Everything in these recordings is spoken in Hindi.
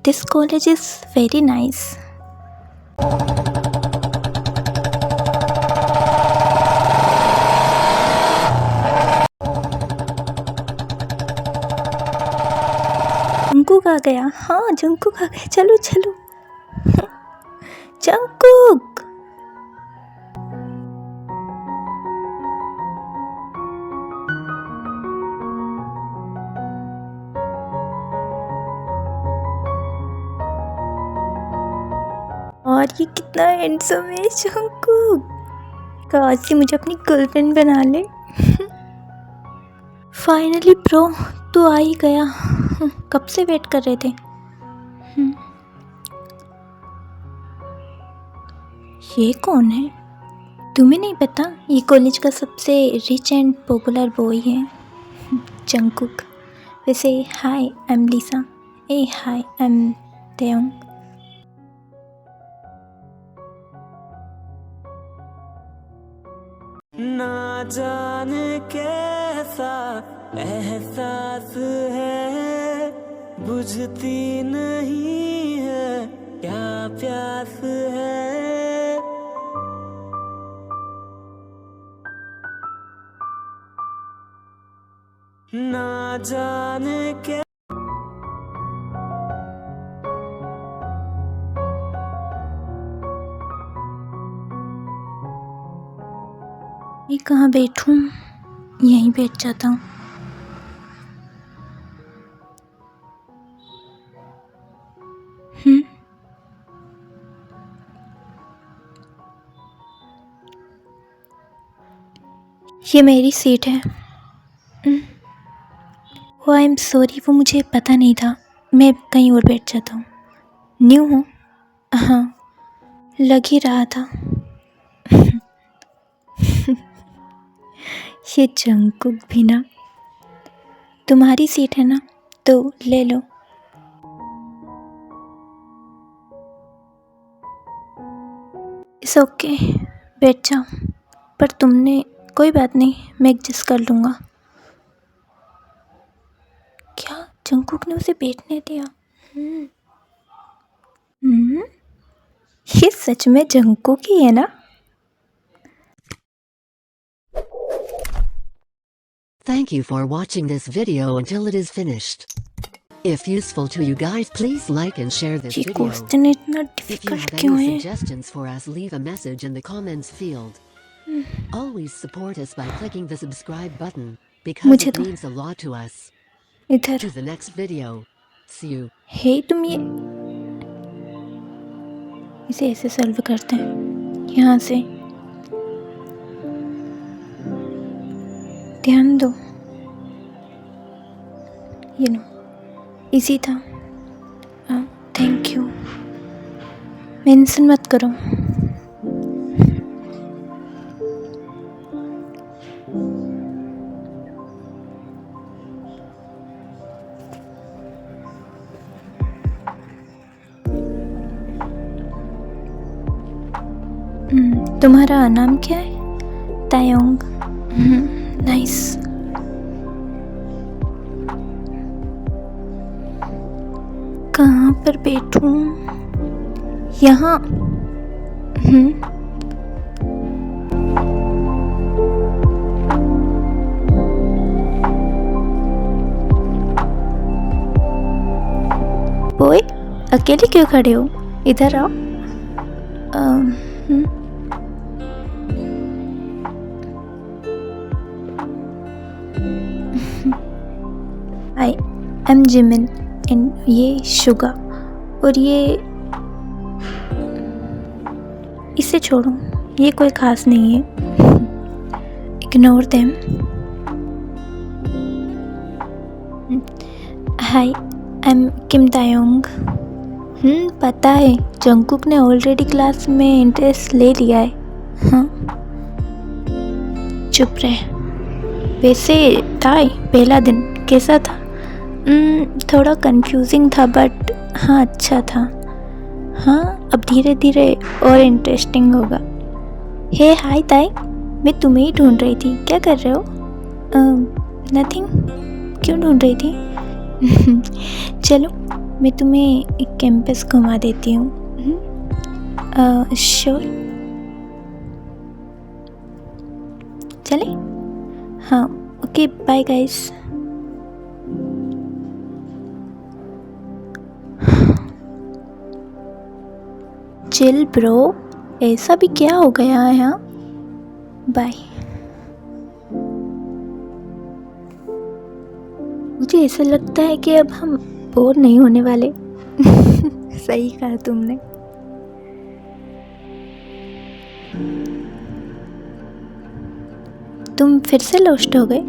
This college is very nice. Jungkook आ गया। हाँ, जंकुक आ गया। चलो चलो। जंकुक। और ये कितना हैंडसम है जंकुक। काश ये मुझे अपनी गर्लफ्रेंड बना ले। फाइनली ब्रो, तू आ ही गया। कब से वेट कर रहे थे। ये कौन है? तुम्हें नहीं पता? ये कॉलेज का सबसे रिच एंड पॉपुलर बॉय है, जंकुक। वैसे हाय, I M Lisa. A hi, I am तायोंग। ना जाने कैसा एहसास है, बुझती नहीं है क्या प्यास है। ना जाने क्या मैं कहाँ बैठूं? यहीं बैठ जाता हूँ। ये मेरी सीट है। ओ आई एम सॉरी, वो मुझे पता नहीं था। मैं कहीं और बैठ जाता हूँ। न्यू हूँ। हाँ, लग ही रहा था। ये जंकुक भी ना। तुम्हारी सीट है ना, तो ले लो। इट्स ओके, बैठ जाओ। पर तुमने, कोई बात नहीं, मैं एडजस्ट कर लूँगा। क्या जंकुक ने उसे बैठने दिया? ये सच में जंकुक ही है ना? Thank you for watching this video until it is finished. If useful to you guys, please like and share this ये video. क्वेश्चन इतना If you डिफिकल्ट have क्यों any है? suggestions for us, leave a message in the comments field. Always support us by clicking the subscribe button because मुझे it तो means a lot to us. इधर To the next video. See you. हे तुम ये इसे ऐसे सॉल्व करते हैं यहाँ से। ध्यान दो, ये नो, इजी था। Thank you. मेंशन मत करो। तुम्हारा नाम क्या है? तायोंग। नाइस। कहाँ पर बैठूं? यहाँ। ओए, अकेले क्यों खड़े हो? इधर आओ। आई एम जिमिन एंड ये शुगा। और ये इसे छोड़ो, ये कोई खास नहीं है। Ignore them. Hi, I am Kim Taeyong. पता है, जंकुक ने ऑलरेडी क्लास में इंटरेस्ट ले लिया है। हाँ, चुप रहे। वैसे ताई, पहला दिन कैसा था? थोड़ा कंफ्यूजिंग था, बट हाँ अच्छा था। हाँ, अब धीरे धीरे और इंटरेस्टिंग होगा। हे हाय ताई, मैं तुम्हें ही ढूंढ रही थी। क्या कर रहे हो? नथिंग। क्यों ढूंढ रही थी? चलो मैं तुम्हें एक कैंपस घुमा देती हूँ। श्योर, चले? हाँ, okay, bye guys. Chill bro, ऐसा भी क्या हो गया है? हाँ, बाय। मुझे ऐसा लगता है कि अब हम बोर नहीं होने वाले। सही कहा तुमने। तुम फिर से लॉस्ट हो गए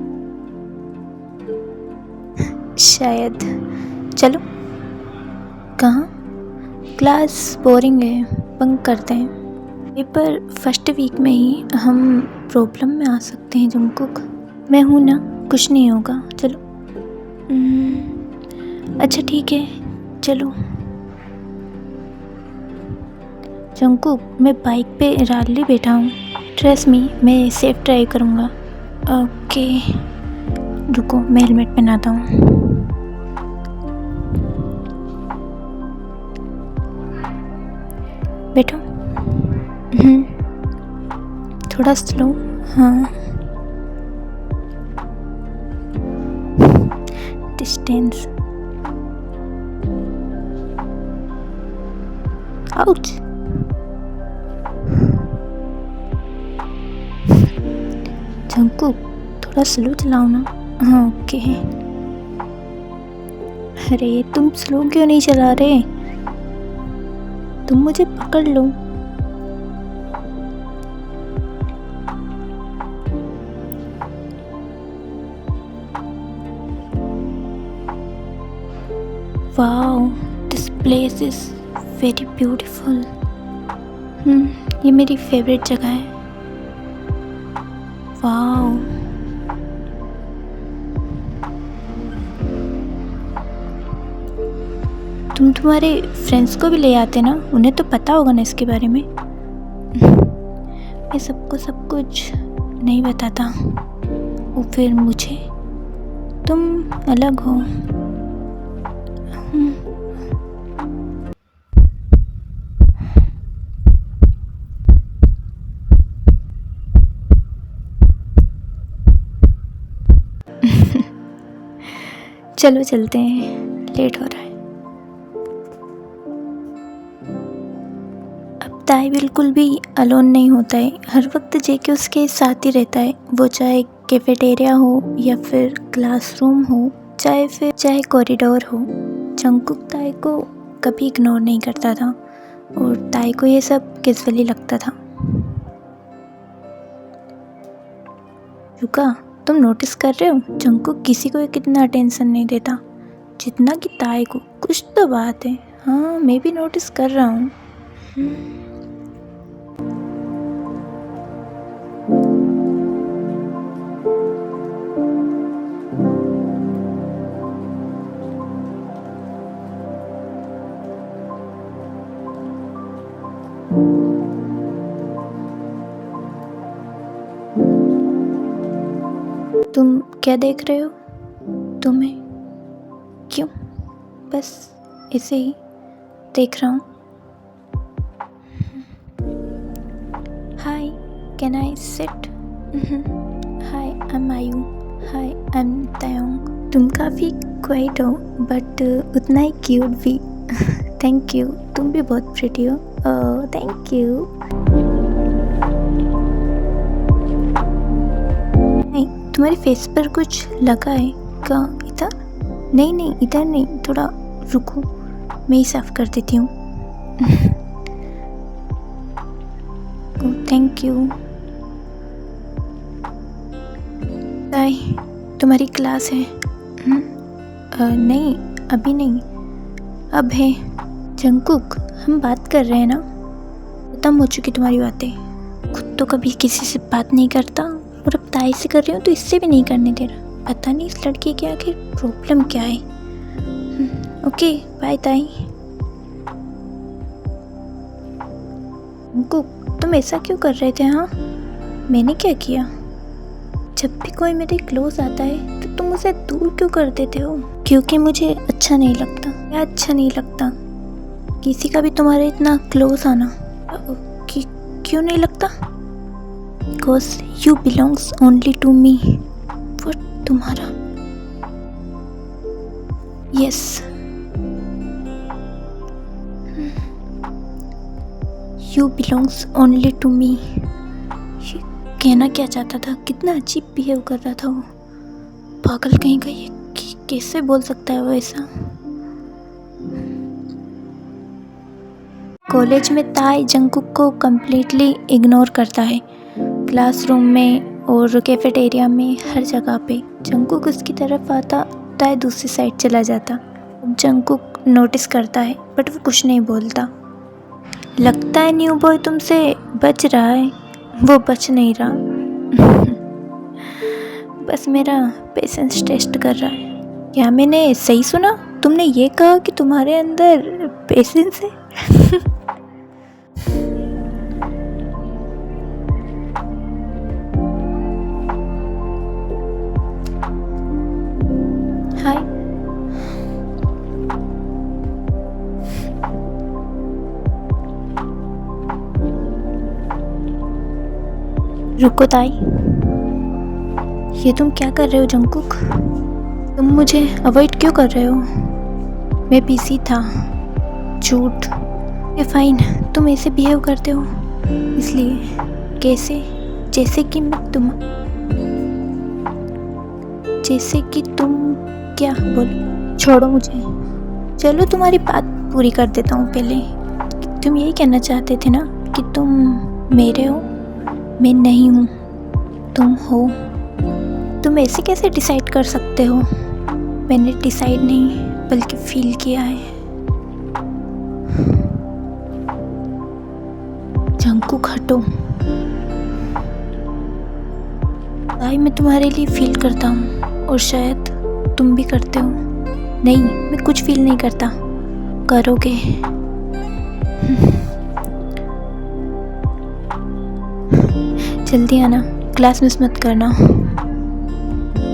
शायद। चलो, कहाँ? क्लास बोरिंग है, बंक करते हैं। पेपर फर्स्ट वीक में ही हम प्रॉब्लम में आ सकते हैं जंगकुक। मैं हूँ ना, कुछ नहीं होगा। चलो। अच्छा ठीक है, चलो। जंगकुक, मैं बाइक पे रैली बैठा हूँ। ट्रस्ट मी, मैं सेफ ड्राइव करूँगा। ओके, रुको, मैं हेलमेट पहनाता हूँ। बैठो। थोड़ा स्लो। हाँ, डिस्टेंस। आउच। जंगकुक, थोड़ा स्लो चलाओ ना। हाँ, ओके। अरे तुम स्लो क्यों नहीं चला रहे? तुम मुझे पकड़ लो। Wow, this place is very beautiful. ये मेरी फेवरेट जगह है। वाओ, तुम तुम्हारे फ्रेंड्स को भी ले आते ना, उन्हें तो पता होगा ना इसके बारे में। मैं सबको सब कुछ नहीं बताता, वो फिर मुझे तुम अलग हो। चलो चलते हैं, लेट हो रहा है। अब ताई बिल्कुल भी अलोन नहीं होता है, हर वक्त जेके उसके साथ ही रहता है। वो चाहे कैफेटेरिया हो या फिर क्लासरूम हो, चाहे कॉरिडोर हो। जंगकुक ताई को कभी इग्नोर नहीं करता था और ताई को ये सब कैजुअली लगता था। रुका, तुम नोटिस कर रहे हो जंगकुक किसी को कितना अटेंशन नहीं देता जितना कि ताई को? कुछ तो बात है। हाँ, मैं भी नोटिस कर रहा हूँ। तुम क्या देख रहे हो? तुम्हें क्यों? बस ऐसे ही देख रहा हूँ। Hi, can I sit? Hi, I am Ayu. Hi, I am Taeyong. तुम काफ़ी क्वाइट हो बट उतना ही क्यूट भी। थैंक यू, तुम भी बहुत प्रिटी हो। Thank you. तुम्हारे फेस पर कुछ लगा है क्या? इधर नहीं, इधर नहीं, थोड़ा रुको, मैं ही साफ कर देती हूँ। Thank you. ताई, तुम्हारी क्लास है? नहीं, अभी नहीं, अब है। जंगकुक, हम बात कर रहे हैं ना, खत्म हो चुकी तुम्हारी बातें। खुद तो कभी किसी से बात नहीं करता और अब ताई से कर रही हूँ तो इससे भी नहीं करने दे रहा। पता नहीं इस लड़की की आखिर प्रॉब्लम क्या है। ओके, बाय ताई। तुम ऐसा क्यों कर रहे थे? हाँ, मैंने क्या किया? जब भी कोई मेरे क्लोज आता है तो तुम उसे दूर क्यों कर देते हो? क्योंकि मुझे अच्छा नहीं लगता। क्या अच्छा नहीं लगता किसी का भी तुम्हारे इतना क्लोज आना? क्यों नहीं लगता? Because you belongs only to me. वो तुम्हारा। Yes, you belongs only to me. कहना क्या चाहता था? कितना अजीब बिहेव कर रहा था वो, पागल कहीं का। ये कैसे बोल सकता है वो ऐसा? कॉलेज में ताई जंगकुक को कम्प्लीटली इग्नोर करता है। क्लासरूम में और कैफेटेरिया में, हर जगह पे जंगकुक उसकी तरफ आता, ताई दूसरी साइड चला जाता। जंगकुक नोटिस करता है बट वो कुछ नहीं बोलता। लगता है न्यू बॉय तुमसे बच रहा है। वो बच नहीं रहा बस मेरा पेशेंस टेस्ट कर रहा है। क्या मैंने सही सुना? तुमने ये कहा कि तुम्हारे अंदर पेशेंस है? हाय। रुको ताई, ये तुम क्या कर रहे हो जंगकुक? तुम मुझे अवॉइड क्यों कर रहे हो? मैं बिजी था। झूठ। ये फाइन, तुम ऐसे बिहेव करते हो इसलिए। कैसे? जैसे कि तुम क्या बोलो? छोड़ो मुझे। चलो तुम्हारी बात पूरी कर देता हूँ पहले। तुम यही कहना चाहते थे ना कि तुम मेरे हो? मैं नहीं हूँ, तुम हो। तुम ऐसे कैसे डिसाइड कर सकते हो? मैंने डिसाइड नहीं बल्कि फील किया है। जंगकुक हटो। भाई मैं तुम्हारे लिए फील करता हूँ और शायद तुम भी करते हो। नहीं, मैं कुछ फील नहीं करता। करोगे? जल्दी आना, क्लास मिस मत करना।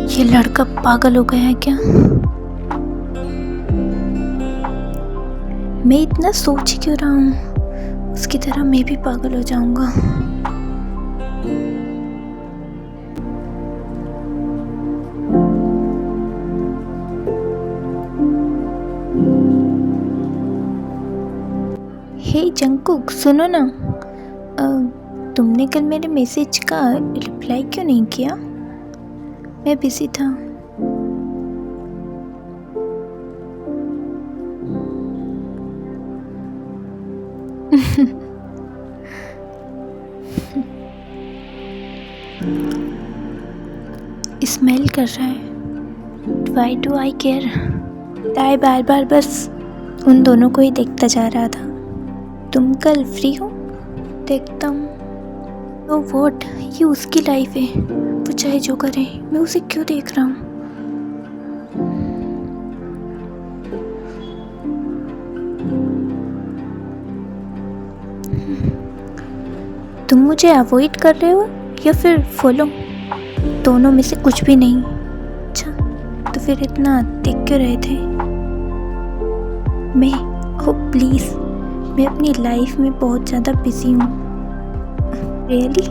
ये लड़का पागल हो गया है क्या? मैं इतना सोच क्यों रहा हूँ? उसकी तरह मैं भी पागल हो जाऊंगा। हे जंगकुक, सुनो ना। तुमने कल मेरे मैसेज का रिप्लाई क्यों नहीं किया? मैं बिजी था। स्मेल कर रहा है। Why do I care? ताई बार बार बस उन दोनों को ही देखता जा रहा था। तुम कल फ्री हो? देखता हूँ। तो वॉट, ये उसकी लाइफ है, वो चाहे जो करे, मैं उसे क्यों देख रहा हूँ? तुम मुझे अवॉइड कर रहे हो या फिर फॉलो? दोनों में से कुछ भी नहीं। अच्छा, तो फिर इतना देख क्यों रहे थे? मैं ओ प्लीज़, मैं अपनी लाइफ में बहुत ज़्यादा बिजी हूँ। रियली?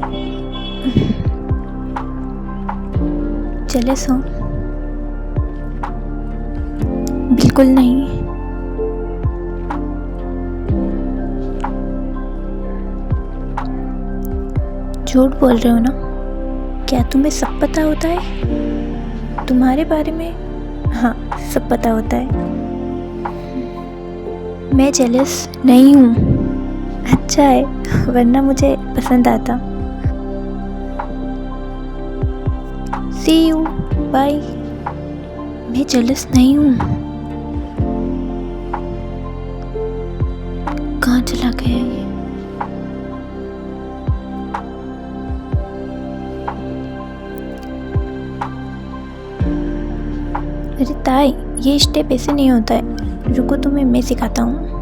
जेलस हो? बिल्कुल नहीं। झूठ बोल रहे हो ना? क्या तुम्हें सब पता होता है तुम्हारे बारे में? हाँ, सब पता होता है। मैं जेलस नहीं हूँ। अच्छा है, वरना मुझे पसंद आता। सी यू, बाय। मैं जेलस नहीं हूँ। कहाँ चला गया ये? अरे ताई, ये स्टेप ऐसे नहीं होता है। रुको, तुम्हें मैं सिखाता हूँ।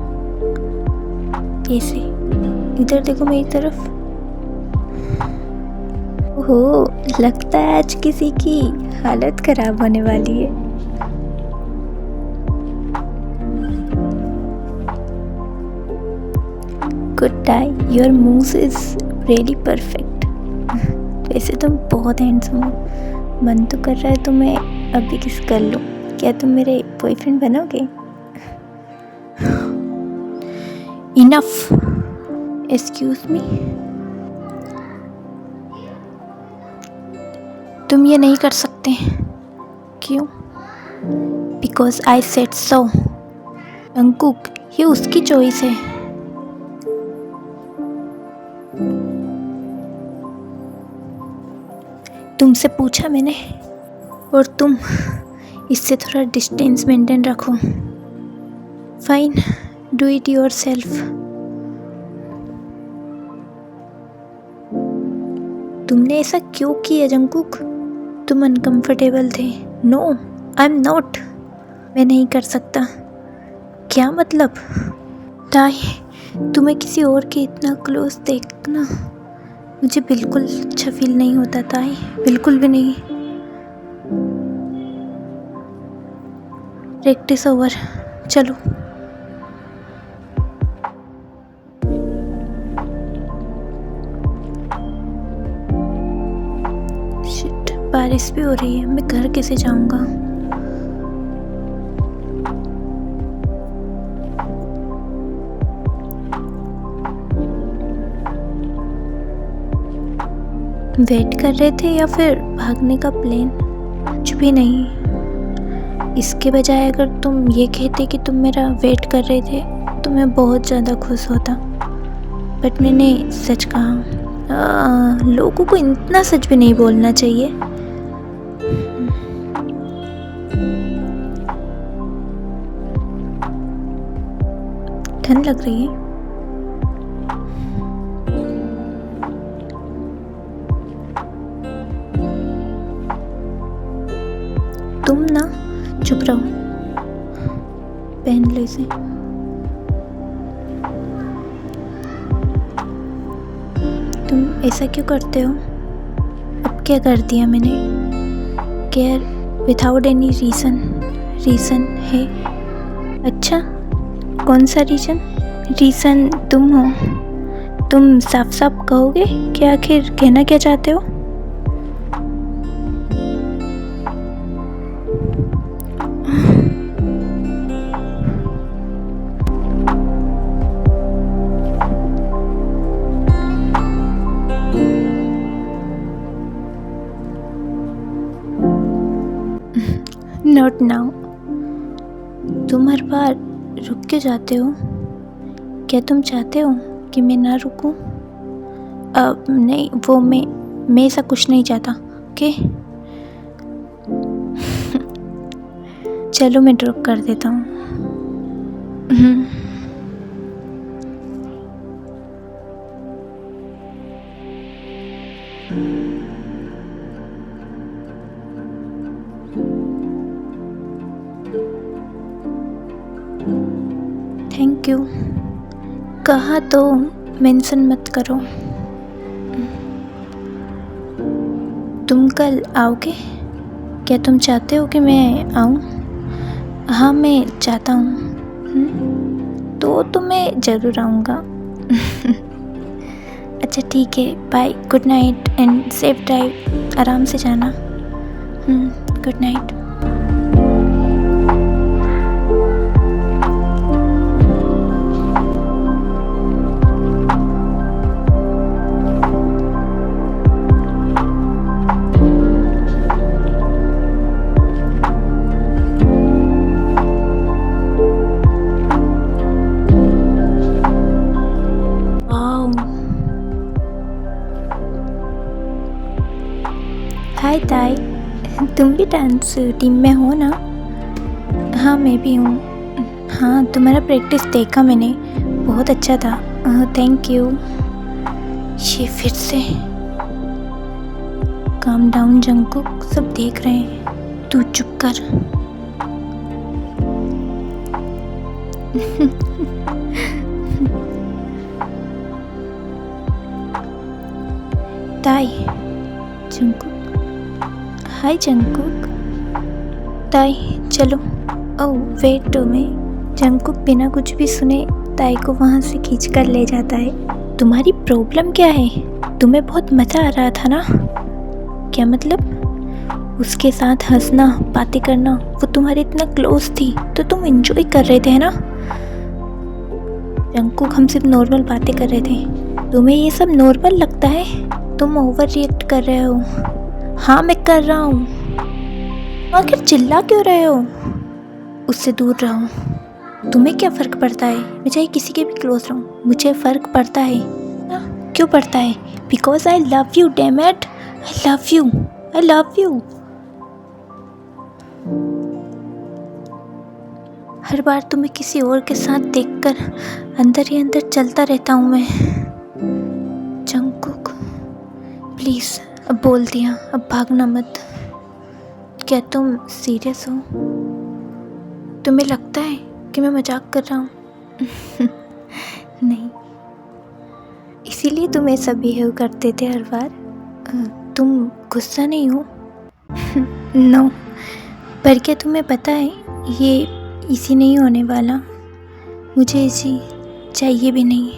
कैसे? इधर देखो मेरी तरफ। ओहो, लगता है आज किसी की हालत खराब होने वाली है। Good tie, your moves is really perfect. वैसे तुम बहुत हैंडसम हो, मन तो कर रहा है तुम्हें अभी किस कर लूँ। क्या तुम मेरे बॉयफ्रेंड बनोगे? इनफ, एक्सक्यूज मी, तुम ये नहीं कर सकते। क्यों? Because I said so. अंकुक, ये उसकी चॉइस है। तुमसे पूछा मैंने, और तुम इससे थोड़ा डिस्टेंस मेंटेन रखो। Fine, do it yourself. तुमने ऐसा क्यों किया जंकुक? तुम अनकंफर्टेबल थे। No, I am not. मैं नहीं कर सकता। क्या मतलब? ताई, तुम्हें किसी और के इतना क्लोज देखना मुझे बिल्कुल अच्छा फील नहीं होता ताई, बिल्कुल भी नहीं। प्रैक्टिस ओवर, चलो। शिट, बारिश भी हो रही है, मैं घर कैसे जाऊंगा? वेट कर रहे थे या फिर भागने का प्लान? कुछ भी नहीं। इसके बजाय अगर तुम ये कहते कि तुम मेरा वेट कर रहे थे तो मैं बहुत ज़्यादा खुश होता, बट मैंने सच कहा। लोगों को इतना सच भी नहीं बोलना चाहिए। ठंड लग रही है। तुम ना चुप रहो, पहन लो इसे। तुम ऐसा क्यों करते हो? अब क्या कर दिया मैंने? Care without any reason. Reason है? अच्छा, कौन सा रीज़न? रीज़न तुम हो। तुम साफ साफ कहोगे कि आखिर कहना क्या चाहते हो? Not now. तुम हर बार रुक के जाते हो। क्या तुम चाहते हो कि मैं ना रुकूं? अब नहीं, वो मैं ऐसा कुछ नहीं चाहता। ओके चलो मैं ड्रॉप कर देता हूँ। Thank you. कहा तो मेंशन मत करो। तुम कल आओगे? क्या तुम चाहते हो कि मैं आऊँ? हाँ, मैं चाहता हूँ। तो मैं ज़रूर आऊँगा। अच्छा ठीक है, bye, good night and safe drive. आराम से जाना। Good night. हाय ताई, तुम भी डांस टीम में हो ना? हाँ, मैं भी हूँ। हाँ, तुम्हारा प्रैक्टिस देखा मैंने, बहुत अच्छा था। Thank you. ये फिर से। काम डाउन जंकुक, सब देख रहे हैं, तू चुप कर। ताई, जंकुक, हाय जंकुक। ताई चलो। ओह वेट, मैं जंकुक बिना कुछ भी सुने ताई को वहाँ से खींच कर ले जाता है। तुम्हारी प्रॉब्लम क्या है? तुम्हें बहुत मज़ा आ रहा था ना? क्या मतलब? उसके साथ हंसना, बातें करना, वो तुम्हारे इतना क्लोज थी तो तुम एंजॉय कर रहे थे ना? जंगकुक, हम सिर्फ नॉर्मल बातें कर रहे थे। तुम्हें ये सब नॉर्मल लगता है? तुम ओवर रिएक्ट कर रहे हो। हाँ मैं कर रहा हूँ। आखिर चिल्ला क्यों रहे हो? उससे दूर रहो। तुम्हें क्या फ़र्क पड़ता है? मैं चाहे किसी के भी क्लोज रहूँ, मुझे फ़र्क पड़ता है। क्यों पड़ता है? Because I love you, damn it. I love you, I love you. हर बार तुम्हें किसी और के साथ देखकर अंदर ही अंदर चलता रहता हूँ मैं। जंगकुक प्लीज़, अब बोल दिया, अब भागना मत। क्या तुम सीरियस हो? तुम्हें लगता है कि मैं मजाक कर रहा हूँ? नहीं, इसीलिए तुम ऐसा बिहेव करते थे हर बार। तुम गुस्सा नहीं हो? नो, पर क्या तुम्हें पता है ये इसी नहीं होने वाला। मुझे इसी चाहिए भी नहीं।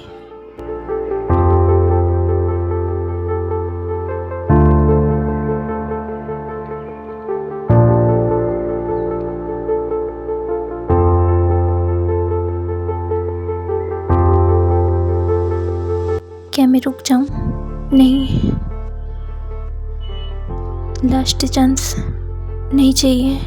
क्या मैं रुक जाऊं? नहीं, लास्ट चांस नहीं चाहिए।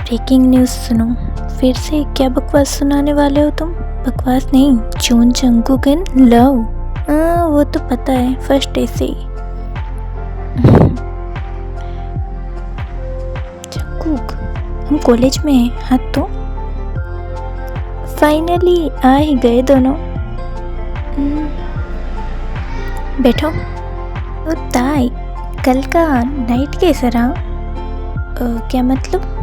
ब्रेकिंग न्यूज़ सुनो। फिर से क्या बकवास सुनाने वाले हो तुम? बकवास नहीं, जॉन जंगकुक इन लव। वो तो पता है, फर्स्ट डे से ही। जंगकुक, हम कॉलेज में हैं। हाँ तो फाइनली आ ही गए दोनों। बैठो। तो ताई, कल का नाइट कैसा रहा? क्या मतलब?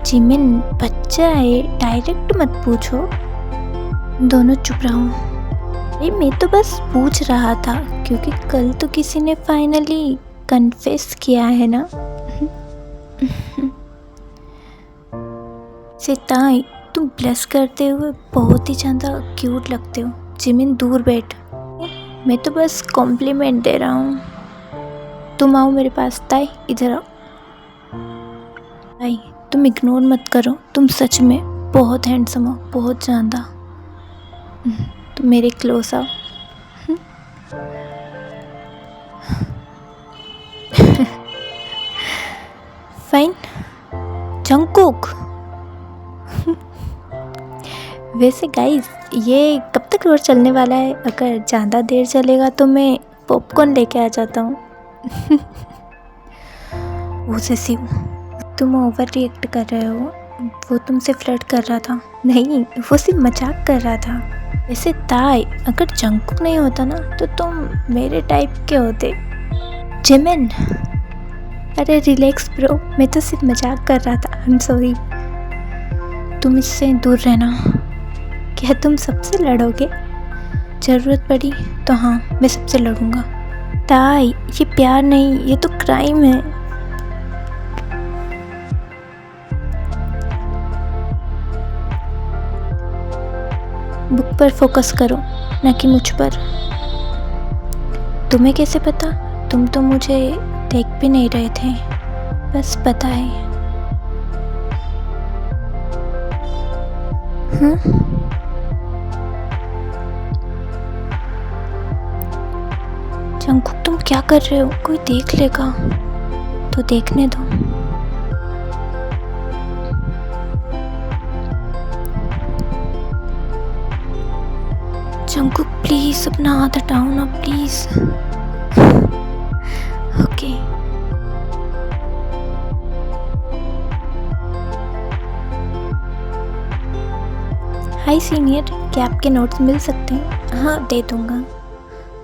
जिमिन बच्चा है, डायरेक्ट मत पूछो। दोनों चुप रहो। अरे मैं तो बस पूछ रहा था क्योंकि कल तो किसी ने फाइनली कन्फेस किया है ना। सिताई, तुम ब्लश करते हुए बहुत ही ज़्यादा क्यूट लगते हो। जिमिन दूर बैठ, मैं तो बस कॉम्प्लीमेंट दे रहा हूँ। तुम आओ मेरे पास। ताई इधर आओ। ताई तुम इग्नोर मत करो, तुम सच में बहुत हैंडसम हो, बहुत ज़्यादा। तुम मेरे क्लोज आओ। फाइन। जंगकुक, वैसे गाइस ये कब तक और चलने वाला है? अगर ज़्यादा देर चलेगा तो मैं पॉपकॉर्न लेके आ जाता हूँ। उसे शिव, तुम ओवर रिएक्ट कर रहे हो। वो तुमसे फ्लर्ट कर रहा था। नहीं, वो सिर्फ मजाक कर रहा था। वैसे ताई, अगर जंगकुक नहीं होता ना तो तुम मेरे टाइप के होते। जिमिन, अरे रिलैक्स ब्रो, मैं तो सिर्फ मजाक कर रहा था। I am sorry. तुम इससे दूर रहना। क्या तुम सबसे लड़ोगे? ज़रूरत पड़ी तो हाँ, मैं सबसे लड़ूंगा। ताई, ये प्यार नहीं, ये तो क्राइम है। बुक पर फोकस करो, ना कि मुझ पर। तुम्हें कैसे पता? तुम तो मुझे देख भी नहीं रहे थे। बस पता है। हाँ? जंगकुक, तुम क्या कर रहे हो? कोई देख लेगा तो देखने दो। जंगकुक प्लीज अपना हाथ हटाओ ना प्लीज। ओके। हाय सीनियर, क्या आपके नोट्स मिल सकते हैं? हाँ दे दूँगा।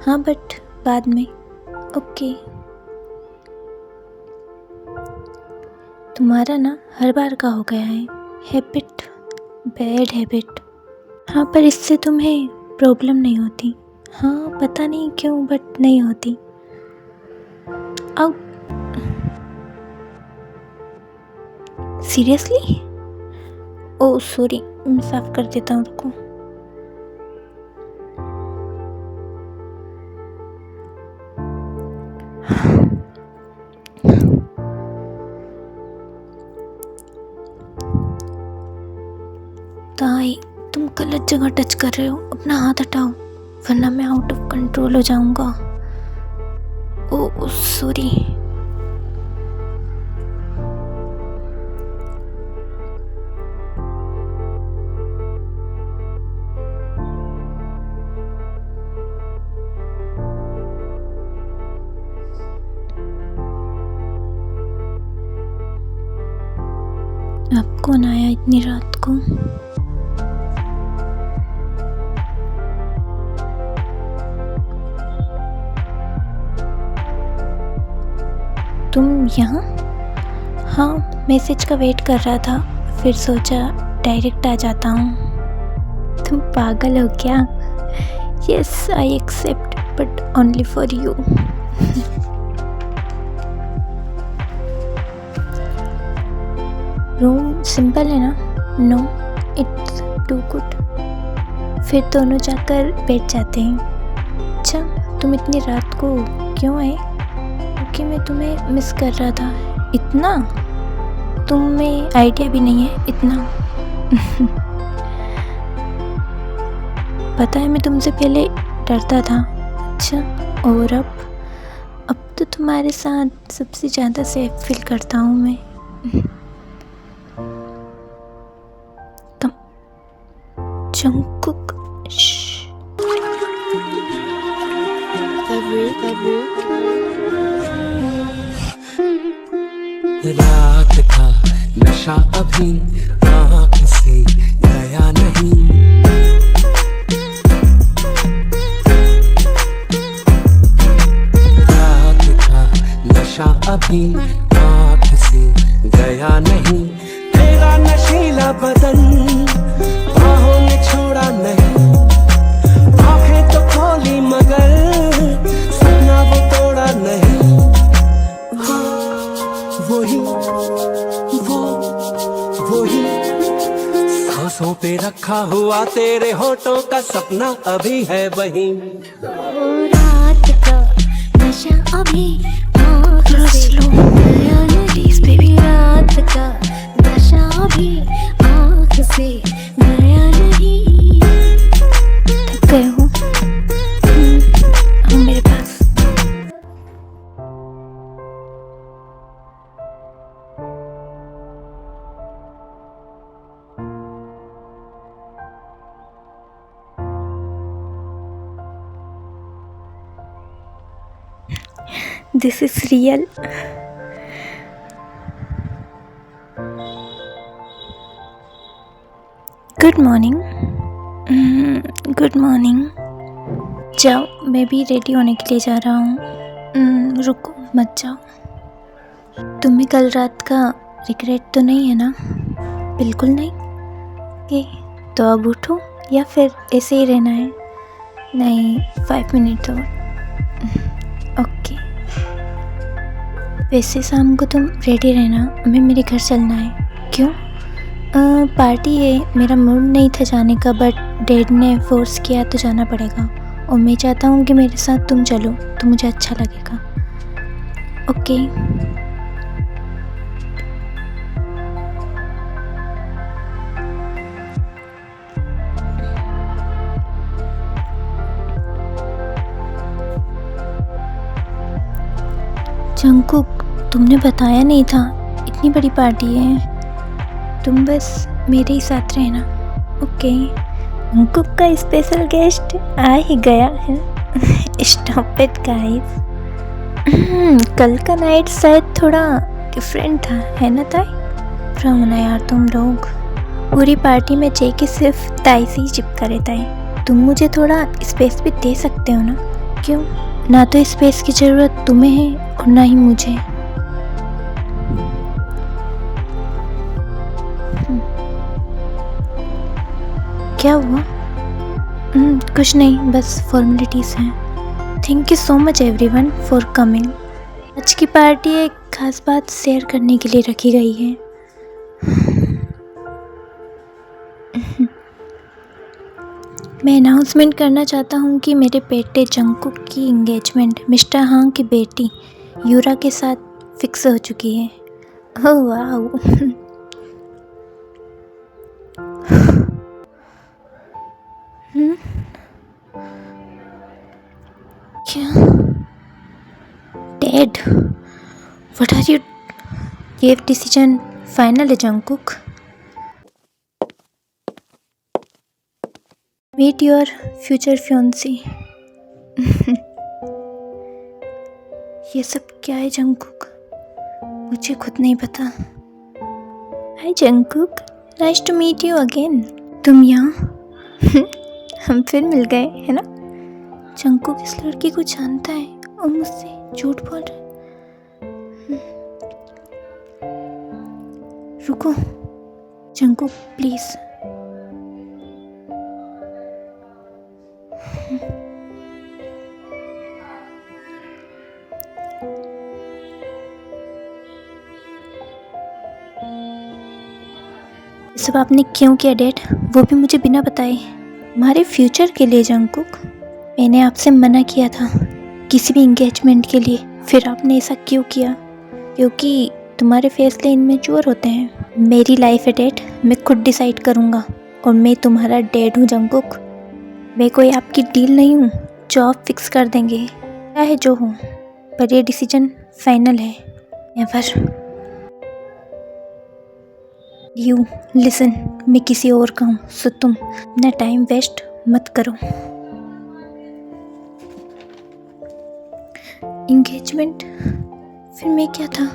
हाँ बट बाद में। ओके। तुम्हारा ना हर बार का हो गया है हैबिट, बैड हैबिट। हाँ पर इससे तुम्हें प्रॉब्लम नहीं होती। हाँ पता नहीं क्यों बट नहीं होती। आओ। सीरियसली? ओह सॉरी, मैं साफ कर देता हूँ, रुको। ताई तुम गलत जगह टच कर रहे हो, अपना हाथ हटाओ वरना मैं आउट ऑफ कंट्रोल हो जाऊंगा। Oh sorry. अब कौन आया इतनी रात को? तुम यहाँ? हाँ मैसेज का वेट कर रहा था, फिर सोचा डायरेक्ट आ जाता हूँ। तुम पागल हो क्या? Yes I accept but only for you. Room simple है ना? No it's too good. फिर दोनों जाकर बैठ जाते हैं। अच्छा तुम इतनी रात को क्यों आए? क्योंकि मैं तुम्हें मिस कर रहा था। इतना? तुम्हें आइडिया भी नहीं है इतना। पता है मैं तुमसे पहले डरता था। अच्छा और अब तो तुम्हारे साथ सबसे ज़्यादा सेफ फील करता हूँ मैं। जंगकुक रात का नशा अभी आँख से गया नहीं। रात का नशा अभी आँख से गया नहीं। तेरा नशीला बदन बाहों ने छोड़ा नहीं। आंखें तो खोली मगर सपना वो तोड़ा नहीं। वही सांसों पे रखा हुआ तेरे होठों का सपना अभी है वही। रात का नशा अभी आँख से गया नहीं। रात का नशा अभी आँख से गया नहीं। थक गए हो? आओ मेरे पास। This is real. Good morning. Good morning. जाओ मैं भी रेडी होने के लिए जा रहा हूँ। रुको मत जाओ। तुम्हें कल रात का रिग्रेट तो नहीं है ना? बिल्कुल नहीं। ये तो अब उठो या फिर ऐसे ही रहना है? नहीं 5 मिनट और। ओके। वैसे शाम को तुम रेडी रहना, हमें मेरे घर चलना है। क्यों? पार्टी है, मेरा मूड नहीं था जाने का बट डैड ने फोर्स किया तो जाना पड़ेगा। और मैं चाहता हूँ कि मेरे साथ तुम चलो तो मुझे अच्छा लगेगा। ओके। जंगकुक तुमने बताया नहीं था इतनी बड़ी पार्टी है। तुम बस मेरे ही साथ रहना। ओके। जंगकुक का स्पेशल गेस्ट आ ही गया है। Stop it guys. कल का नाइट शायद थोड़ा डिफरेंट था, है ना ताई? रहो ना यार तुम लोग। पूरी पार्टी में जेके सिर्फ ताई से ही चिपका रहता है। तुम मुझे थोड़ा स्पेस भी दे सकते हो ना? क्यों? ना तो स्पेस की ज़रूरत तुम्हें है और ना ही मुझे। क्या हुआ? कुछ नहीं, बस फॉर्मेलिटीज़ हैं। Thank you so much everyone for coming. आज की पार्टी एक खास बात शेयर करने के लिए रखी गई है। मैं अनाउंसमेंट करना चाहता हूँ कि मेरे बेटे जंगकुक की एंगेजमेंट मिस्टर हांग की बेटी यूरा के साथ फिक्स हो चुकी है। Oh wow. क्या? डेड? What are you? ये डिसीजन फाइनल है Jungkook? Meet your future fiancee. ये सब क्या है जंगकुक? मुझे खुद नहीं पता। Hi Jungkook, nice to meet you again. तुम यहाँ? हम फिर मिल गए है ना? जंगकुक इस लड़की को जानता है और मुझसे झूठ बोल रहा है। रुको जंगकुक प्लीज। सब आपने क्यों किया डैड? वो भी मुझे बिना बताए। हमारे फ्यूचर के लिए जंगकुक। मैंने आपसे मना किया था किसी भी एंगेजमेंट के लिए, फिर आपने ऐसा क्यों किया? क्योंकि तुम्हारे फैसले इनमेच्योर होते हैं। मेरी लाइफ है डैड, मैं खुद डिसाइड करूँगा और मैं तुम्हारा डैड हूँ जंगकुक। मैं कोई आपकी डील नहीं हूँ जो आप फिक्स कर देंगे। चाहे जो हो, पर ये डिसीजन फाइनल है। नेवर। यू लिसन, मैं किसी और का हूँ, सो तुम अपना टाइम वेस्ट मत करो। एंगेजमेंट? फिर मैं क्या था?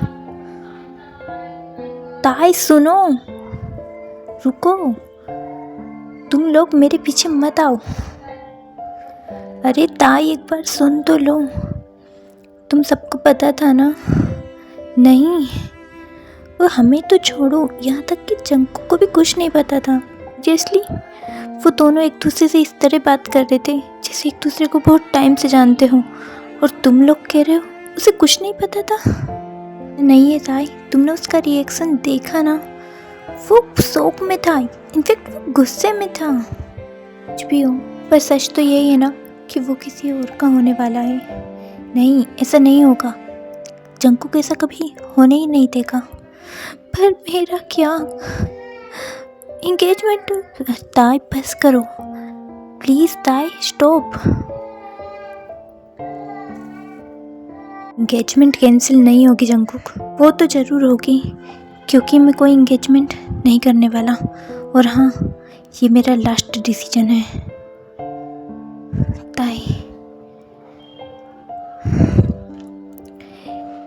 ताई सुनो, रुको, तुम लोग मेरे पीछे मत आओ। अरे ताई एक बार सुन तो लो। तुम सबको पता था ना? नहीं, वो हमें तो छोड़ो, यहाँ तक कि जंगकुक को भी कुछ नहीं पता था। ऑब्वियसली वो दोनों एक दूसरे से इस तरह बात कर रहे थे जैसे एक दूसरे को बहुत टाइम से जानते हो, और तुम लोग कह रहे हो उसे कुछ नहीं पता था। नहीं है ताई, तुमने उसका रिएक्शन देखा ना? वो शौक में था, इनफैक्ट वो गुस्से में था। कुछ भी हो, पर सच तो यही है ना कि वो किसी और का होने वाला है। नहीं, ऐसा नहीं होगा। जंगकुक ऐसा कभी होने ही नहीं देगा। पर मेरा क्या? एंगेजमेंट? ताई बस करो प्लीज, ताई स्टॉप। एंगेजमेंट कैंसिल नहीं होगी जंगकुक, वो तो ज़रूर होगी, क्योंकि मैं कोई एंगेजमेंट नहीं करने वाला। और हाँ, ये मेरा लास्ट डिसीजन है ताई।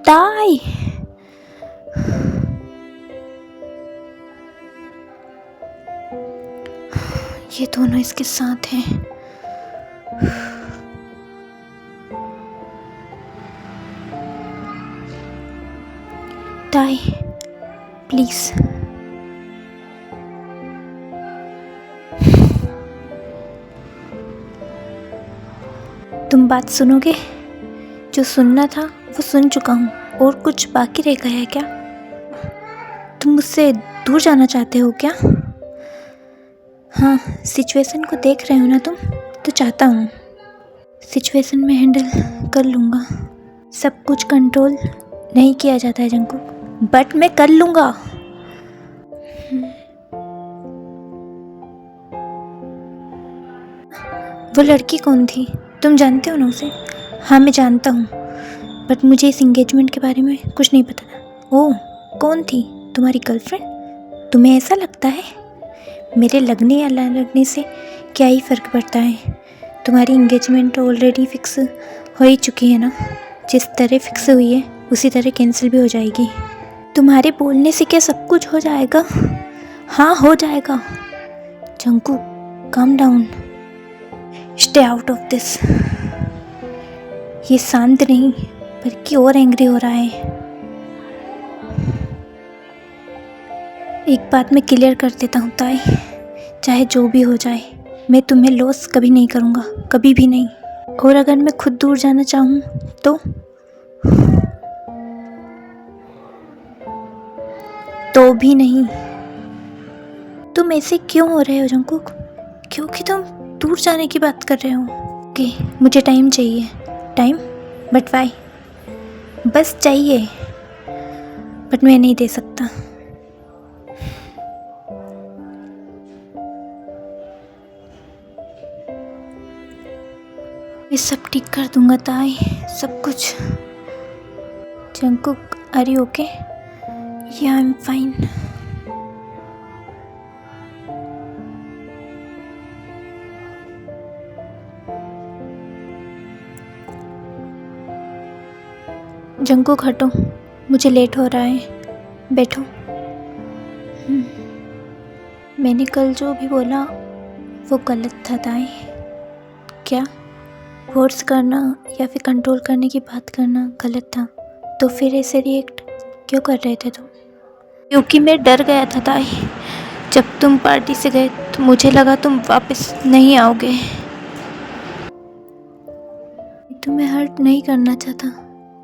ताई ये दोनों इसके साथ हैं। ताई प्लीज। तुम बात सुनोगे? जो सुनना था वो सुन चुका हूँ, और कुछ बाकी रह गया है क्या? तुम मुझसे दूर जाना चाहते हो क्या? हाँ, सिचुएशन को देख रहे हो ना तुम, तो चाहता हूँ। सिचुएशन में हैंडल कर लूँगा। सब कुछ कंट्रोल नहीं किया जाता है जंगकुक, बट मैं कर लूँगा। वो लड़की कौन थी? तुम जानते हो ना उसे? हाँ मैं जानता हूँ, बट मुझे इस एंगेजमेंट के बारे में कुछ नहीं पता था। ओह, कौन थी? तुम्हारी गर्लफ्रेंड? तुम्हें ऐसा लगता है? मेरे लगने या ना लगने से क्या ही फ़र्क पड़ता है? तुम्हारी एंगेजमेंट ऑलरेडी फिक्स हो ही चुकी है ना? जिस तरह फिक्स हुई है उसी तरह कैंसिल भी हो जाएगी। तुम्हारे बोलने से क्या सब कुछ हो जाएगा? हाँ हो जाएगा। जंकू calm down, stay out of this. ये शांत नहीं बल्कि और एंग्री हो रहा है। एक बात मैं क्लियर कर देता हूँ ताई, चाहे जो भी हो जाए मैं तुम्हें लॉस कभी नहीं करूँगा, कभी भी नहीं। और अगर मैं खुद दूर जाना चाहूँ तो भी नहीं। तुम ऐसे क्यों हो रहे हो जंकुक? क्योंकि तुम दूर जाने की बात कर रहे हो। ओके, मुझे टाइम चाहिए। टाइम? But why? बस चाहिए, बट मैं नहीं दे सकता। मैं सब ठीक कर दूंगा ताई, सब कुछ। Jungkook, are you okay? Yeah I am fine. Jungkook हटो, मुझे लेट हो रहा है, बैठो। मैंने कल जो भी बोला वो गलत था ताई। क्या? फोर्स करना या फिर कंट्रोल करने की बात करना गलत था, तो फिर ऐसे रिएक्ट क्यों कर रहे थे तुम? क्योंकि मैं डर गया था ताई। जब तुम पार्टी से गए तो मुझे लगा तुम वापस नहीं आओगे। मैं तुम्हें हर्ट नहीं करना चाहता,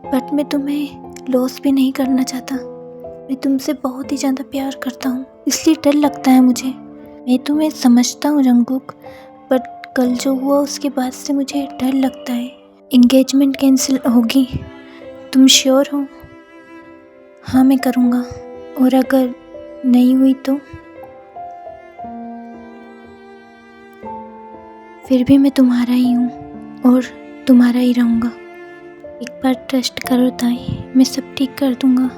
बट मैं तुम्हें लॉस भी नहीं करना चाहता। मैं तुमसे बहुत ही ज़्यादा प्यार करता हूँ, इसलिए डर लगता है मुझे। मैं तुम्हें समझता हूँ जंकुक, बट कल जो हुआ उसके बाद से मुझे डर लगता है। इंगेजमेंट कैंसिल होगी, तुम श्योर हो? हाँ मैं करूँगा, और अगर नहीं हुई तो फिर भी मैं तुम्हारा ही हूँ और तुम्हारा ही रहूँगा। एक बार ट्रस्ट करो ताई, मैं सब ठीक कर दूँगा।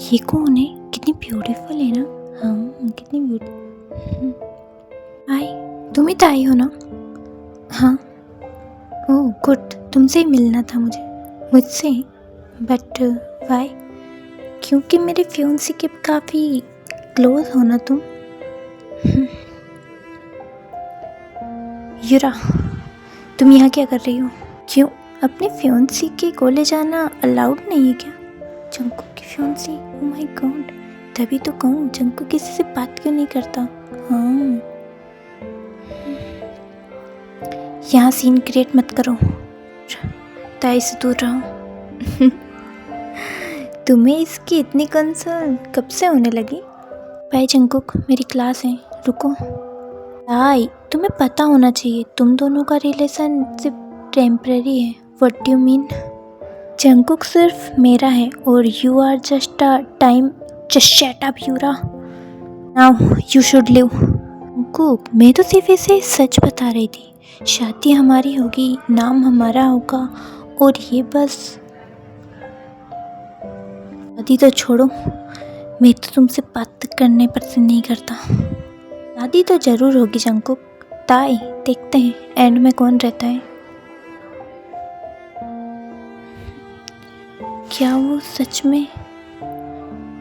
ये कौन है? कितनी ब्यूटीफुल है ना। हाँ कितनी ब्यूटीफुल। आई, तुम ही तो आई हो ना? हाँ। ओह गुड, तुमसे ही मिलना था मुझसे। But why? क्योंकि मेरे फ्यूंसी के काफ़ी क्लोज हो ना तुम। यूरा, तुम यहाँ क्या कर रही हो? क्यों, अपने फ्यूंसी के कॉलेज आना अलाउड नहीं है क्या? जंकुक की फ्यूंसी? ओह माय गॉड, तभी तो कहूँ जंकुक किसी से बात क्यों नहीं करता। हाँ, यहाँ सीन क्रिएट मत करो, ताई से दूर रहो। तुम्हें इसकी इतनी कंसर्न कब से होने लगी? भाई जंकुक, मेरी क्लास है, रुको। ताई, तुम्हें पता होना चाहिए तुम दोनों का रिलेशन सिर्फ टेम्परेरी है। What do you mean? Jungkook सिर्फ मेरा है और you are just a time. Just shut up Yura, now you should leave. Jungkook, मैं तो सिर्फ इसे सच बता रही थी। शादी हमारी होगी, नाम हमारा होगा, और ये बस। शादी तो छोड़ो, मैं तो तुमसे बात करने पसंद नहीं करता। शादी तो जरूर होगी जंकुक। ताई, देखते हैं एंड में कौन रहता है। क्या वो सच में?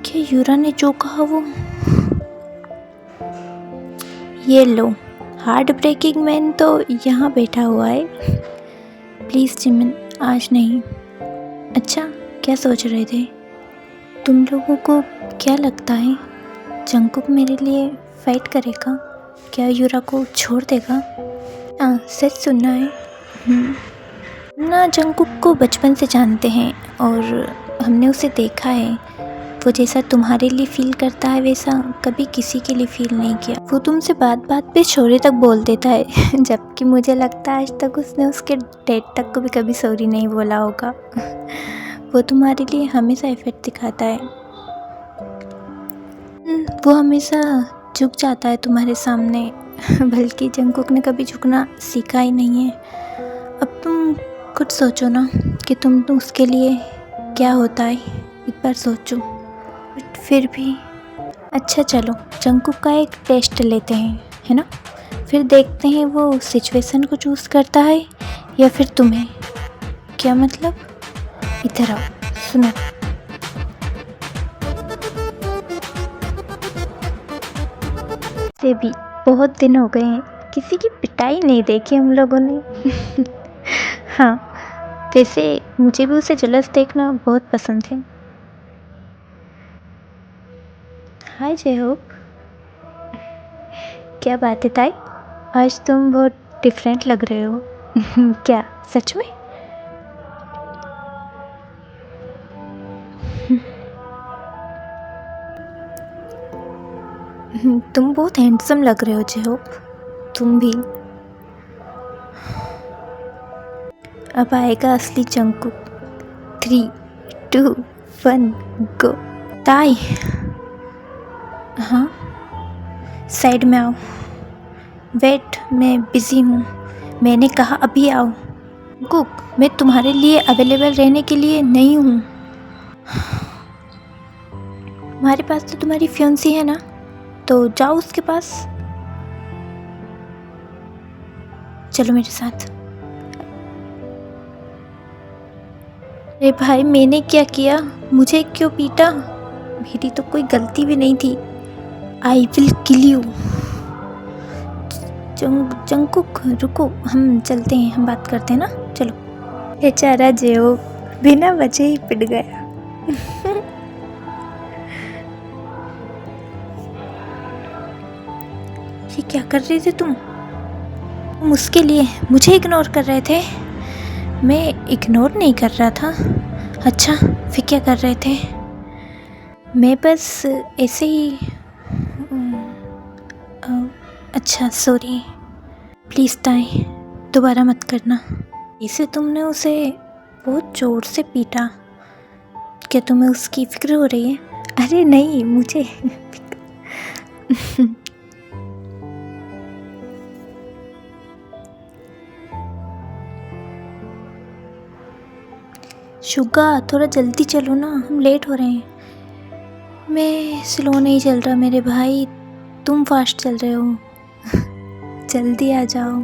क्या यूरा ने जो कहा वो? ये लो, हार्ट ब्रेकिंग मैन तो यहाँ बैठा हुआ है। प्लीज़ जिमिन, आज नहीं। अच्छा, क्या सोच रहे थे? तुम लोगों को क्या लगता है जंकुक मेरे लिए फाइट करेगा? क्या यूरा को छोड़ देगा? हाँ, सच सुनना है। ना, जंकुक को बचपन से जानते हैं और हमने उसे देखा है। वो जैसा तुम्हारे लिए फील करता है वैसा कभी किसी के लिए फील नहीं किया। वो तुमसे बात बात पे सॉरी तक बोल देता है, जबकि मुझे लगता है आज तक उसने उसके डैड तक को भी कभी सॉरी नहीं बोला होगा। वो तुम्हारे लिए हमेशा एफर्ट दिखाता है। वो हमेशा झुक जाता है तुम्हारे सामने बल्कि जंगकुक ने कभी झुकना सीखा ही नहीं है। अब तुम खुद सोचो ना कि तुम तो उसके लिए क्या होता है, एक बार सोचो। बट फिर भी अच्छा चलो जंगकुक का एक टेस्ट लेते हैं, है ना? फिर देखते हैं वो सिचुएशन को चूज़ करता है या फिर तुम्हें। क्या मतलब? इधर आओ, सुनो। से भी बहुत दिन हो गए हैं, किसी की पिटाई नहीं देखी हम लोगों ने। हाँ, वैसे मुझे भी उसे जलस देखना बहुत पसंद है। हाय जयहोप, क्या बात है ताई, आज तुम बहुत डिफरेंट लग रहे हो। क्या सच में? तुम बहुत हैंडसम लग रहे हो जयहोप, तुम भी। अब आएगा असली जंगकुक। 3, 2, 1 गो। ताई, हाँ साइड में आओ। वेट, मैं बिज़ी हूँ, मैंने कहा अभी आओ। कुक, मैं तुम्हारे लिए अवेलेबल रहने के लिए नहीं हूँ। तुम्हारे पास तो तुम्हारी फियांसी है ना, तो जाओ उसके पास। चलो मेरे साथ। अरे भाई, मैंने क्या किया? मुझे क्यों पीटा? मेरी तो कोई गलती भी नहीं थी। I will kill you. Jungkook रुको, हम चलते हैं, हम बात करते हैं ना, चलो। बेचारा जेओ बिना वजह ही पिट गया। ये क्या कर रहे थे तुम उसके लिए मुझे इग्नोर कर रहे थे? मैं इग्नोर नहीं कर रहा था। अच्छा, फिर क्या कर रहे थे? मैं बस ऐसे ही अच्छा सॉरी, प्लीज़ ताई दोबारा मत करना। इसे तुमने उसे बहुत ज़ोर से पीटा, क्या तुम्हें उसकी फिक्र हो रही है? अरे नहीं, मुझे शुगा थोड़ा जल्दी चलो ना, हम लेट हो रहे हैं। मैं स्लो नहीं चल रहा मेरे भाई, तुम फास्ट चल रहे हो। जल्दी आ जाओ।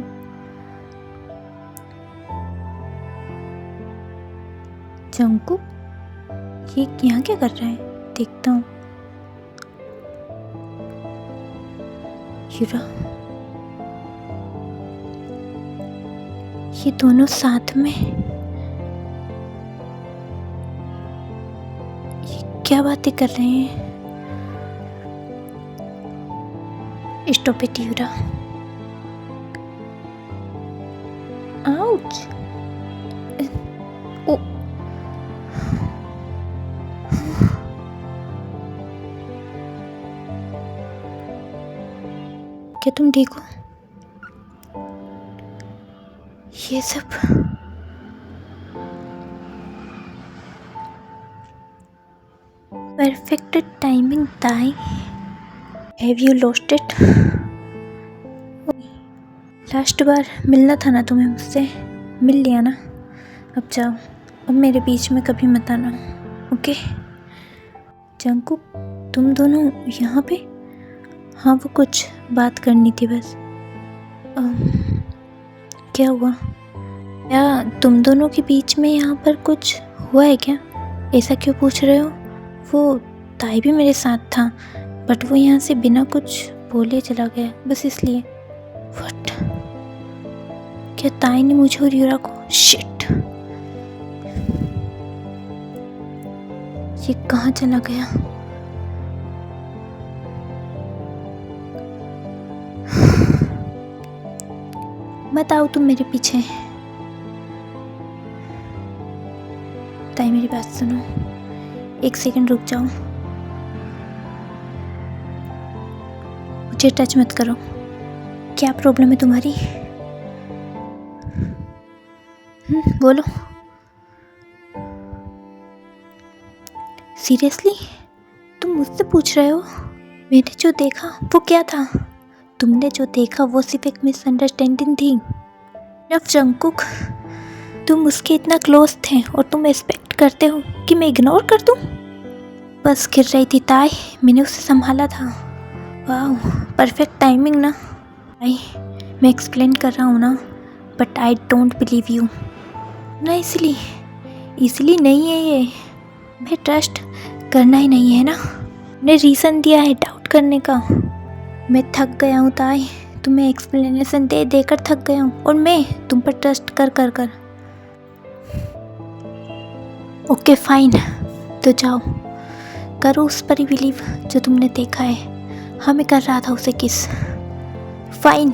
जंगकुक, ये यहाँ क्या कर रहा है? देखता हूँ। यूरा, ये दोनों साथ में क्या बातें कर रहे हैं? Stop it Yura. Ouch. Oh, क्या तुम ठीक हो? ये सब perfect timing Tae. Have you lost it? Last बार मिलना था ना तुम्हें मुझसे, मिल लिया ना? अब जाओ, अब मेरे बीच में कभी मत आना, ओके? जंगकुक, तुम दोनों यहाँ पे? हाँ, वो कुछ बात करनी थी बस। क्या हुआ? क्या तुम दोनों के बीच में यहाँ पर कुछ हुआ है क्या? ऐसा क्यों पूछ रहे हो? वो ताई भी मेरे साथ था, बट वो यहाँ से बिना कुछ बोले चला गया, बस इसलिए। व्हाट? क्या ताई ने मुझे और यूरा को? शिट, ये कहाँ चला गया? मत आओ तुम मेरे पीछे। ताई मेरी बात सुनो, एक सेकंड रुक जाओ, मुझे टच मत करो। क्या प्रॉब्लम है तुम्हारी? बोलो। सीरियसली तुम मुझसे पूछ रहे हो? मैंने जो देखा वो क्या था? तुमने जो देखा वो सिर्फ एक मिसअंडरस्टैंडिंग थी। अब जंगकुक, तुम उसके इतना क्लोज थे और तुम एक्सपेक्ट करते हो कि मैं इग्नोर कर दूं? बस गिर रही थी ताई, मैंने उसे संभाला था। वाह, परफेक्ट टाइमिंग ना। ताई, मैं एक्सप्लेन कर रहा हूँ ना, but I don't believe you ना। इसलिए नहीं है ये, मैं ट्रस्ट करना ही नहीं है ना। मैंने रीज़न दिया है डाउट करने का। मैं थक गया हूँ ताई, तुम्हें एक्सप्लेनेशन दे देकर थक गया हूँ, और मैं तुम पर ट्रस्ट कर कर कर। ओके फाइन, तो जाओ करो उस पर ही बिलीव जो तुमने देखा है। हाँ, मैं कर रहा था उसे किस। फाइन।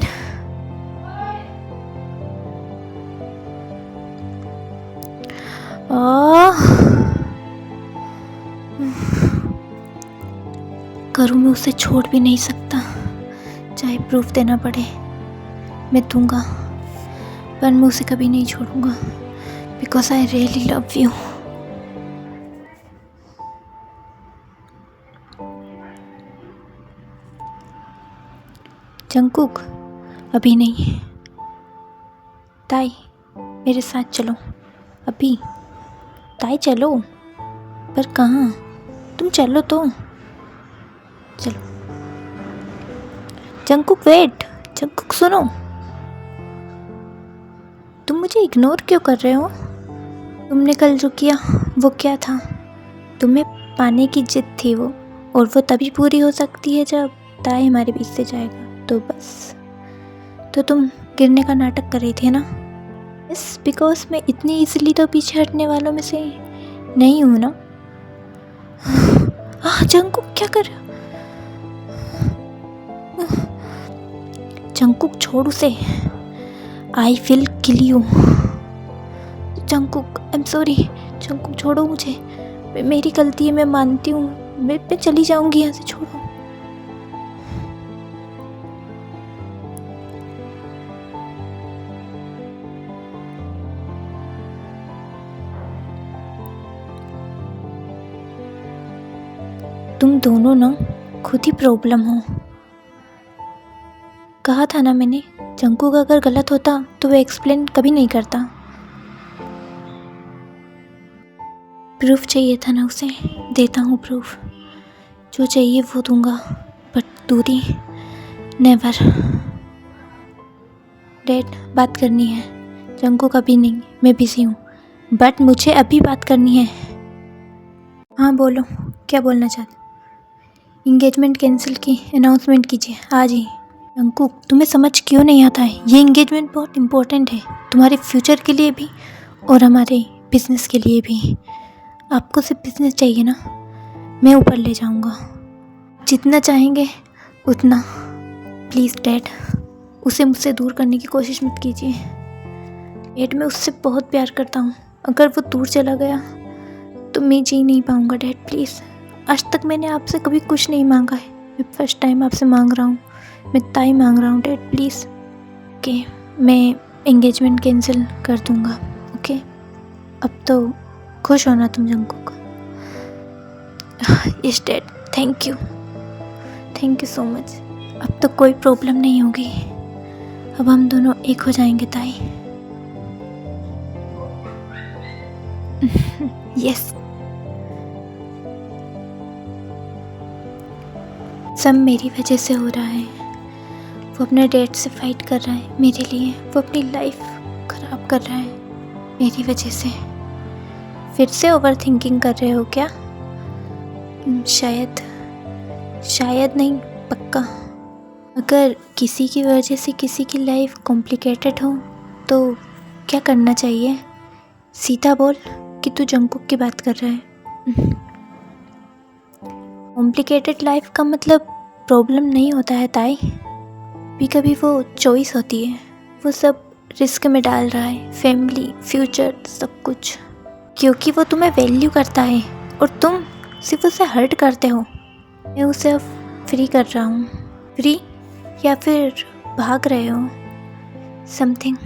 करूँ, मैं उसे छोड़ भी नहीं सकता, चाहे प्रूफ देना पड़े मैं दूंगा, पर मैं उसे कभी नहीं छोड़ूंगा, because I really love you. Jungkook, अभी नहीं। ताई, मेरे साथ चलो अभी। ताई चलो, पर कहाँ? तुम चलो तो। चलो। जंगकुक वेट, जंगकुक सुनो। तुम मुझे इग्नोर क्यों कर रहे हो? तुमने कल जो किया वो क्या था? तुम्हें पाने की जिद थी वो, और वो तभी पूरी हो सकती है जब ताई हमारे बीच से जाएगा। तो बस, तो तुम गिरने का नाटक कर रही थी ना? यस, बिकॉज मैं इतनी इजीली तो पीछे हटने वालों में से नहीं हूँ ना। जंगकुक क्या कर रहे हो? जंगकुक छोड़ उसे, I will kill you. Jungkook, I am sorry. Jungkook छोड़ो मुझे, मेरी गलती है, मैं मानती हूँ। मैं चली जाऊँगी यहाँ से, छोड़ो। तुम दोनों ना खुद ही प्रॉब्लम हो। कहा था ना मैंने, जंगकुक अगर गलत होता तो वो एक्सप्लेन कभी नहीं करता। प्रूफ चाहिए था ना उसे, देता हूँ प्रूफ। जो चाहिए वो दूंगा, बट दूरी नेवर। डैड, बात करनी है। जंगकुक अभी नहीं, मैं बिजी हूँ, बट मुझे अभी बात करनी है। हाँ बोलो, क्या बोलना चाहते? इंगेजमेंट कैंसिल की अनाउंसमेंट कीजिए आज ही। जंगकुक, तुम्हें समझ क्यों नहीं आता है? ये इंगेजमेंट बहुत इम्पोर्टेंट है, तुम्हारे फ्यूचर के लिए भी और हमारे बिजनेस के लिए भी। आपको सिर्फ बिजनेस चाहिए ना? मैं ऊपर ले जाऊंगा, जितना चाहेंगे उतना। प्लीज़ डैड, उसे मुझसे दूर करने की कोशिश मत कीजिए। डैड, मैं उससे बहुत प्यार करता हूँ, अगर वो दूर चला गया तो मैं जी नहीं पाऊँगा। डैड प्लीज़, आज तक मैंने आपसे कभी कुछ नहीं मांगा है, मैं फर्स्ट टाइम आपसे मांग रहा हूँ। मैं ताई मांग रहा हूँ। Dad please. ओके, मैं एंगेजमेंट कैंसिल कर दूँगा। ओके, अब तो खुश होना तुम Jungkook. Yes dad, thank you so much. अब तो कोई प्रॉब्लम नहीं होगी, अब हम दोनों एक हो जाएंगे ताई। यस, सब मेरी वजह से हो रहा है। वो अपने डैड से फाइट कर रहा है मेरे लिए, वो अपनी लाइफ ख़राब कर रहा है मेरी वजह से। फिर से ओवर थिंकिंग कर रहे हो क्या? शायद नहीं, पक्का। अगर किसी की वजह से किसी की लाइफ कॉम्प्लिकेटेड हो तो क्या करना चाहिए? सीधा बोल कि तू जंगकुक की बात कर रहा है। कॉम्प्लिकेटेड लाइफ का मतलब प्रॉब्लम नहीं होता है ताई, कभी वो चॉइस होती है। वो सब रिस्क में डाल रहा है, फैमिली, फ्यूचर, सब कुछ, क्योंकि वो तुम्हें वैल्यू करता है और तुम सिर्फ उसे हर्ट करते हो। मैं उसे अब फ्री कर रहा हूँ। फ्री या फिर भाग रहे हो? समथिंग।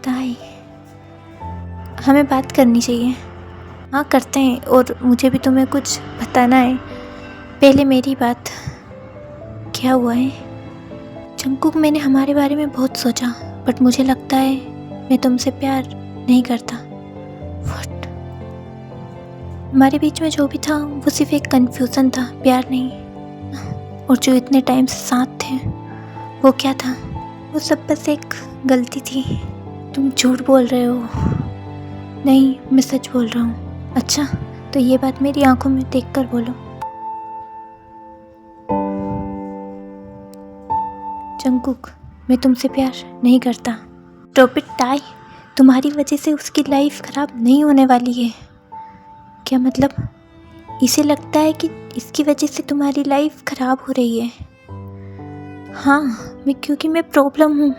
ताई, हमें बात करनी चाहिए। हाँ करते हैं, और मुझे भी तुम्हें कुछ बताना है। पहले मेरी बात, क्या हुआ है जंगकुक, मैंने हमारे बारे में बहुत सोचा, बट मुझे लगता है मैं तुमसे प्यार नहीं करता। व्हाट? हमारे बीच में जो भी था वो सिर्फ एक कन्फ्यूज़न था, प्यार नहीं। और जो इतने टाइम से साथ थे वो क्या था? वो सब बस एक गलती थी। तुम झूठ बोल रहे हो। नहीं, मैं सच बोल रहा हूँ। अच्छा, तो ये बात मेरी आंखों में देखकर बोलो। जंगकुक, मैं तुमसे प्यार नहीं करता। स्टॉप इट ताई, तुम्हारी वजह से उसकी लाइफ ख़राब नहीं होने वाली है। क्या मतलब? इसे लगता है कि इसकी वजह से तुम्हारी लाइफ ख़राब हो रही है। हाँ, क्योंकि मैं प्रॉब्लम हूँ,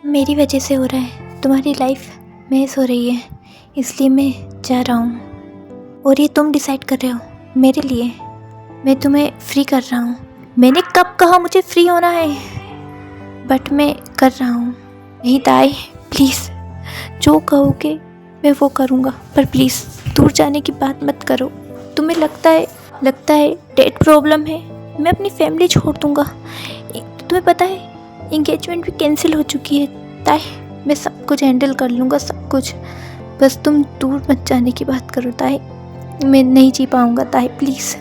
मेरी वजह से हो रहा है। तुम्हारी लाइफ महज हो रही है, इसलिए मैं जा रहा हूँ। और ये तुम डिसाइड कर रहे हो मेरे लिए। मैं तुम्हें फ्री कर रहा हूँ। मैंने कब कहा मुझे फ्री होना है? बट मैं कर रहा हूँ। नहीं ताई, प्लीज़, जो कहोगे मैं वो करूँगा, पर प्लीज़ दूर जाने की बात मत करो। तुम्हें लगता है डेट प्रॉब्लम है, मैं अपनी फैमिली छोड़ दूँगा। तुम्हें पता है एंगेजमेंट भी कैंसिल हो चुकी है। ताई, मैं सब कुछ हैंडल कर लूँगा, सब कुछ। बस तुम दूर मत जाने की बात करो ताई, मैं नहीं जी पाऊँगा ताई, प्लीज़।